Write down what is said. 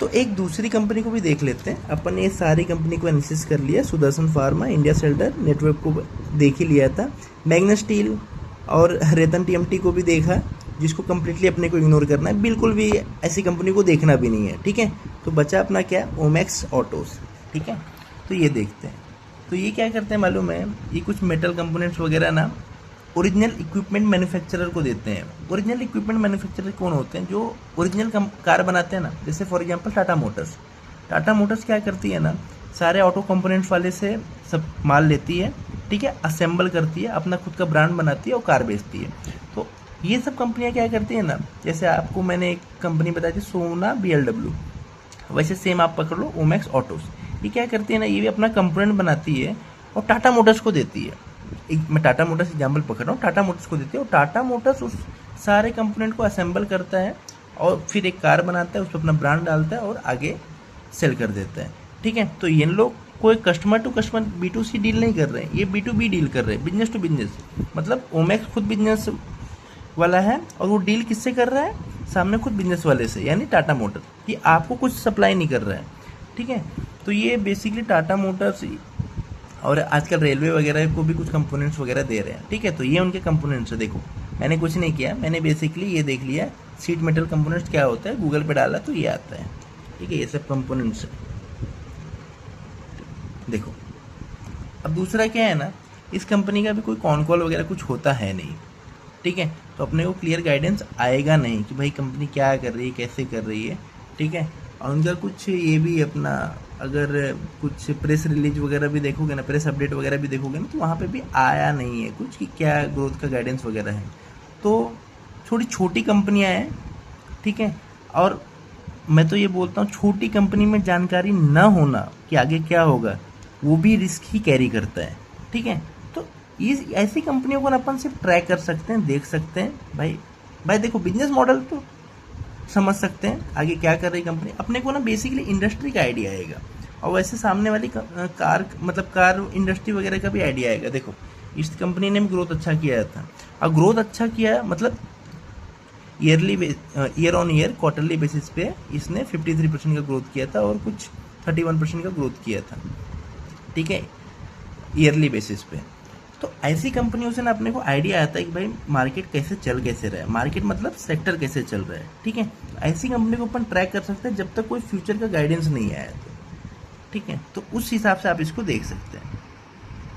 तो एक दूसरी कंपनी को भी देख लेते हैं। अपन ये सारी कंपनी को एनालिसिस कर लिया, Sudarshan pharma, India shelter, network को देख ही लिया था, मैग्ना स्टील और रतन टीएमटी को भी देखा, जिसको कम्प्लीटली अपने को इग्नोर करना है, बिल्कुल भी ऐसी कंपनी को देखना भी नहीं है। ठीक है, तो बचा अपना क्या, ओमेक्स ऑटोस। ठीक है, तो ये देखते हैं। तो ये क्या करते हैं मालूम है, ये कुछ मेटल कंपोनेंट्स वगैरह ना ओरिजिनल इक्विपमेंट मैन्युफैक्चरर को देते हैं। ओरिजिनल इक्विपमेंट मैन्युफैक्चरर कौन होते हैं, जो ओरिजिनल कार बनाते हैं ना, जैसे for example Tata Motors. Tata Motors क्या करती है ना, सारे ऑटो कंपोनेंट्स वाले से सब माल लेती है, ठीक है, असेंबल करती है, अपना खुद का ब्रांड बनाती है और कार बेचती है। तो ये सब कंपनियां क्या करती है ना, जैसे आपको मैंने एक कंपनी बताई थी सोना BLW, वैसे सेम आप पकड़ लो ओमेक्स ऑटोस। ये क्या करती है ना, ये भी अपना कंपोनेंट बनाती है और टाटा मोटर्स को देती है। एक मैं टाटा मोटर्स एग्जाम्पल पकड़ रहा हूँ, टाटा मोटर्स को देती है और टाटा मोटर्स उस सारे कंपोनेंट को असेंबल करता है और फिर एक कार बनाता है, उस पर अपना ब्रांड डालता है और आगे सेल कर देता है। ठीक है, तो ये लोग कोई customer to customer B2C deal नहीं कर रहे हैं, ये B2B डील कर रहे हैं, बिजनेस टू बिजनेस। मतलब ओमेक्स खुद बिजनेस वाला है और वो डील किससे कर रहा है, सामने खुद बिजनेस वाले से, यानी टाटा मोटर। ये आपको कुछ सप्लाई नहीं कर रहा है। ठीक है, तो ये बेसिकली टाटा मोटर्स और आजकल रेलवे वगैरह को भी कुछ कंपोनेंट्स वगैरह दे रहे हैं। ठीक है, तो ये उनके कंपोनेंट्स है। देखो मैंने कुछ नहीं किया, मैंने बेसिकली ये देख लिया सीट मेटल कंपोनेंट्स क्या होता है, गूगल पे डाला तो ये आता है। ठीक है, ये सब कंपोनेंट्स है। देखो अब दूसरा क्या है ना, इस कंपनी का भी कोई कॉन कॉल वगैरह कुछ होता है नहीं। ठीक है, तो अपने को क्लियर गाइडेंस आएगा नहीं कि भाई कंपनी क्या कर रही है, कैसे कर रही है। ठीक है, और उनका कुछ ये भी अपना, अगर कुछ प्रेस रिलीज वगैरह भी देखोगे ना, प्रेस अपडेट वगैरह भी देखोगे ना, तो वहाँ पे भी आया नहीं है कुछ कि क्या ग्रोथ का गाइडेंस वगैरह है। तो थोड़ी छोटी कंपनियाँ हैं। ठीक है, और मैं तो ये बोलता हूँ छोटी कंपनी में जानकारी न होना कि आगे क्या होगा, वो भी रिस्क ही कैरी करता है। ठीक है, तो इस ऐसी कंपनियों को अपन सिर्फ ट्रैक कर सकते हैं, देख सकते हैं। भाई देखो बिजनेस मॉडल तो समझ सकते हैं, आगे क्या कर रही कंपनी, अपने को ना बेसिकली इंडस्ट्री का आइडिया आएगा और वैसे सामने वाली कार मतलब कार इंडस्ट्री वगैरह का भी आइडिया आएगा। देखो इस कंपनी ने भी ग्रोथ अच्छा किया था, और ग्रोथ अच्छा किया मतलब year on year quarterly basis पे इसने 53% का ग्रोथ किया था और कुछ 31% का ग्रोथ किया था। ठीक है, ईयरली बेसिस पे। तो ऐसी कंपनियों से ना अपने को आइडिया आता है कि भाई मार्केट कैसे रहा है, मार्केट मतलब सेक्टर कैसे चल रहा है। ठीक है, ऐसी कंपनी को अपन ट्रैक कर सकते हैं जब तक कोई फ्यूचर का गाइडेंस नहीं आया। ठीक है, तो उस हिसाब से आप इसको देख सकते हैं।